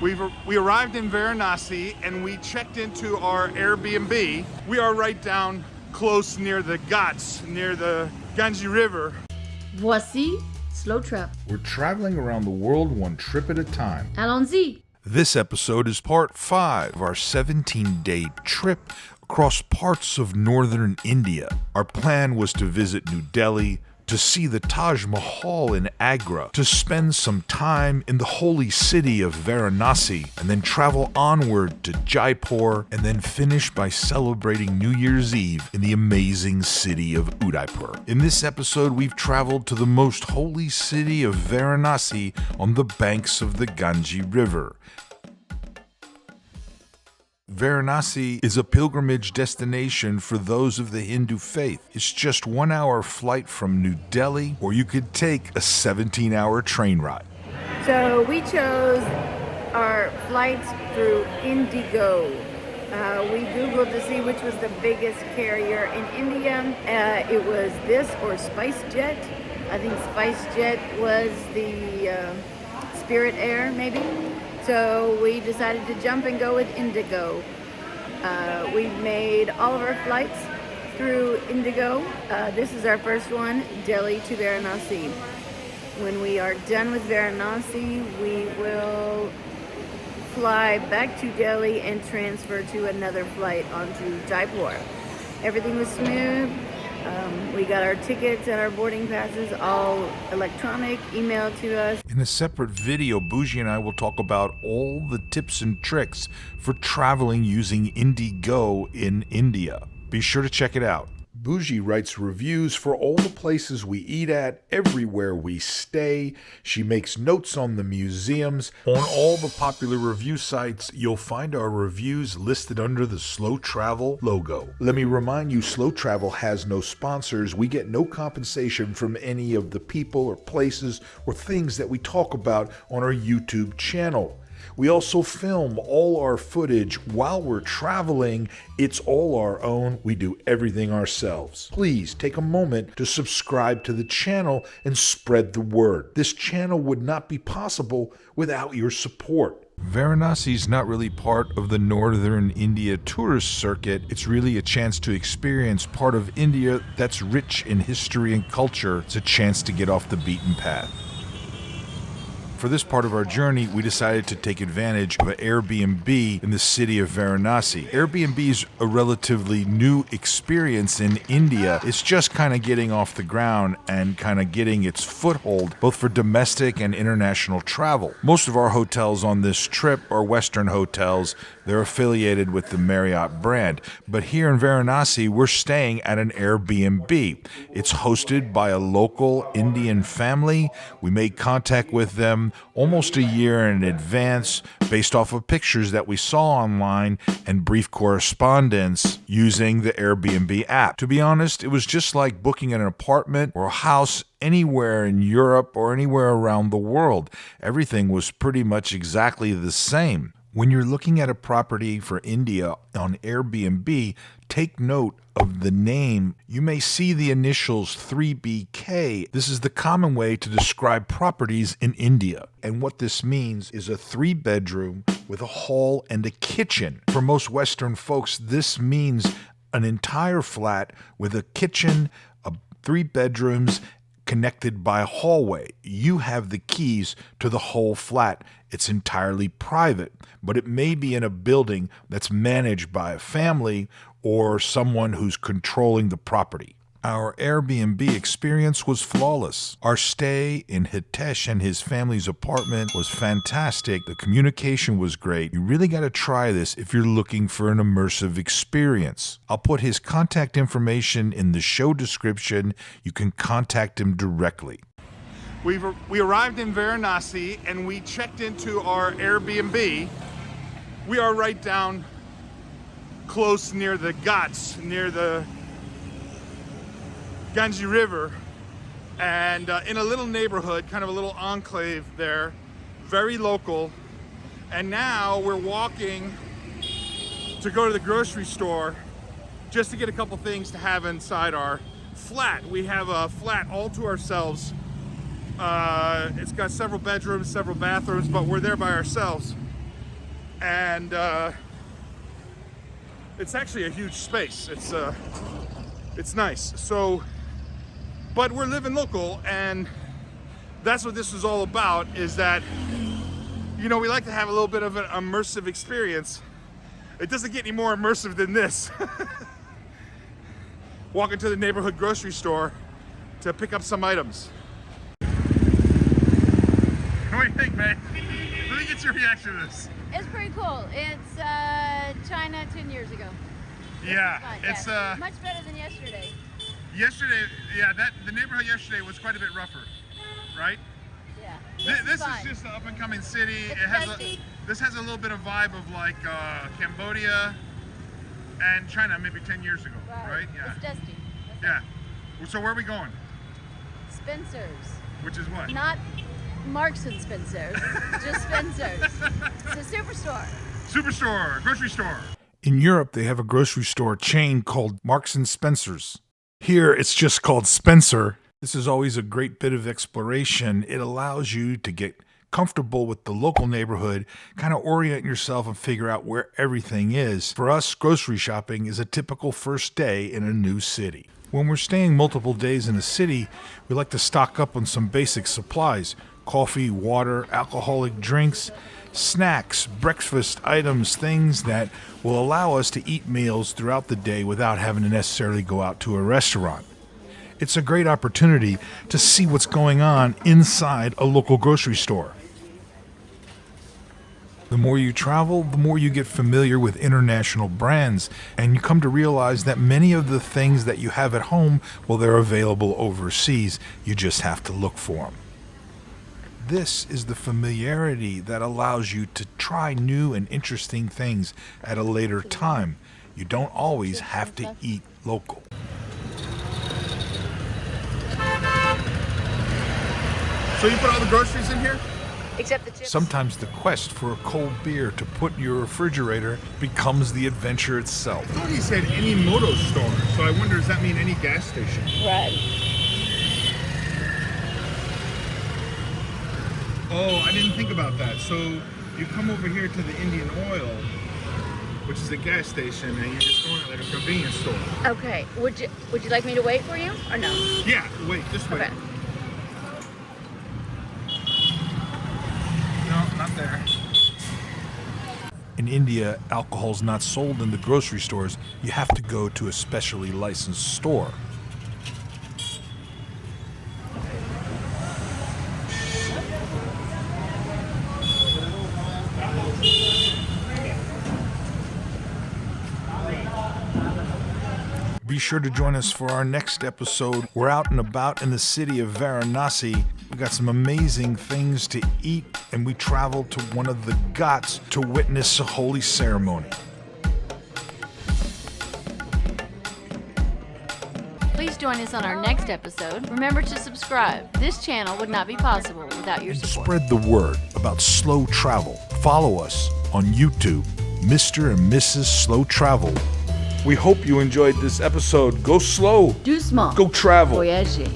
We arrived in Varanasi and we checked into our Airbnb. We are right down close near the Ghats, near the Ganges River. Voici Slow Trap. We're traveling around the world one trip at a time. Allons-y. This episode is part 5 of our 17-day trip across parts of northern India. Our plan was to visit New Delhi, to see the Taj Mahal in Agra, to spend some time in the holy city of Varanasi, and then travel onward to Jaipur, and then finish by celebrating New Year's Eve in the amazing city of Udaipur. In this episode, we've traveled to the most holy city of Varanasi on the banks of the Ganges River. Varanasi is a pilgrimage destination for those of the Hindu faith. It's just 1 hour flight from New Delhi, or you could take a 17-hour train ride. So we chose our flights through Indigo. We Googled to see which was the biggest carrier in India. It was this or SpiceJet. I think SpiceJet was the Spirit Air, maybe. So we decided to jump and go with Indigo. We've made all of our flights through Indigo. This is our first one, Delhi to Varanasi. When we are done with Varanasi, we will fly back to Delhi and transfer to another flight onto Jaipur. Everything was smooth. We got our tickets and our boarding passes all electronic, emailed to us. In a separate video, Bougie and I will talk about all the tips and tricks for traveling using Indigo in India. Be sure to check it out. Bougie writes reviews for all the places we eat at, everywhere we stay. She makes notes on the museums. On all the popular review sites, you'll find our reviews listed under the Slow Travel logo. Let me remind you, Slow Travel has no sponsors. We get no compensation from any of the people or places or things that we talk about on our YouTube channel. We also film all our footage while we're traveling. It's all our own. We do everything ourselves. Please take a moment to subscribe to the channel and spread the word. This channel would not be possible without your support. Varanasi is not really part of the northern India tourist circuit. It's really a chance to experience part of India that's rich in history and culture. It's a chance to get off the beaten path. For this part of our journey, we decided to take advantage of an Airbnb in the city of Varanasi. Airbnb is a relatively new experience in India. It's just kind of getting off the ground and kind of getting its foothold, both for domestic and international travel. Most of our hotels on this trip are Western hotels. They're affiliated with the Marriott brand. But here in Varanasi, we're staying at an Airbnb. It's hosted by a local Indian family. We made contact with them almost a year in advance based off of pictures that we saw online and brief correspondence using the Airbnb app. To be honest, it was just like booking an apartment or a house anywhere in Europe or anywhere around the world. Everything was pretty much exactly the same. When you're looking at a property for India on Airbnb, take note of the name. You may see the initials 3BK. This is the common way to describe properties in India. And what this means is a 3-bedroom with a hall and a kitchen. For most Western folks, this means an entire flat with a kitchen, 3 bedrooms, connected by a hallway. You have the keys to the whole flat. It's entirely private, but it may be in a building that's managed by a family or someone who's controlling the property. Our Airbnb experience was flawless. Our stay in Hitesh and his family's apartment was fantastic. The communication was great. You really got to try this if you're looking for an immersive experience. I'll put his contact information in the show description. You can contact him directly. We arrived in Varanasi and we checked into our Airbnb. We are right down close near the Ghats, near the Ganges River, and in a little neighborhood, kind of a little enclave there, very local. And now we're walking to go to the grocery store just to get a couple things to have inside our flat. We have a flat all to ourselves. It's got several bedrooms, several bathrooms, but we're there by ourselves. and it's actually a huge space. It's nice. So, but we're living local, and that's what this is all about, is that, you know, we like to have a little bit of an immersive experience. It doesn't get any more immersive than this. Walking to the neighborhood grocery store to pick up some items. What do you think, man? Let me get your reaction to this. It's pretty cool. It's China 10 years ago. Yeah, It's fun, it's much better than yesterday. yesterday. Yeah, the neighborhood yesterday was quite a bit rougher, right? Yeah. This fun. is just an up and coming city. It's dusty. This has a little bit of vibe of like Cambodia and China maybe 10 years ago, right? Yeah. It's dusty. Yeah. So where are we going? Spencer's. Which is what? Not Marks and Spencer's, just Spencer's. It's a superstore. Superstore, grocery store. In Europe, they have a grocery store chain called Marks and Spencer's. Here, it's just called Spencer. This is always a great bit of exploration. It allows you to get comfortable with the local neighborhood, kind of orient yourself and figure out where everything is. For us, grocery shopping is a typical first day in a new city. When we're staying multiple days in a city, we like to stock up on some basic supplies: coffee, water, alcoholic drinks, snacks, breakfast items, things that will allow us to eat meals throughout the day without having to necessarily go out to a restaurant. It's a great opportunity to see what's going on inside a local grocery store. The more you travel, the more you get familiar with international brands, and you come to realize that many of the things that you have at home, well, they're available overseas. You just have to look for them. This is the familiarity that allows you to try new and interesting things at a later time. You don't always have to eat local. So you put all the groceries in here? Except the chips. Sometimes the quest for a cold beer to put in your refrigerator becomes the adventure itself. I thought he said any moto store, so I wonder, does that mean any gas station? Right. Oh, I didn't think about that. So you come over here to the Indian Oil, which is a gas station, and you're just going to like a convenience store. Okay. Would you like me to wait for you or no? Yeah, wait, just wait. Okay. No, not there. In India, alcohol's not sold in the grocery stores. You have to go to a specially licensed store. Be sure to join us for our next episode. We're out and about in the city of Varanasi. We got some amazing things to eat, and we travel to one of the ghats to witness a holy ceremony. Please join us on our next episode. Remember to subscribe. This channel would not be possible without your And support. spread the word about slow travel. Follow us on YouTube, Mr. and Mrs. Slow Travel. We hope you enjoyed this episode. Go slow. Do small. Go travel. Voyager.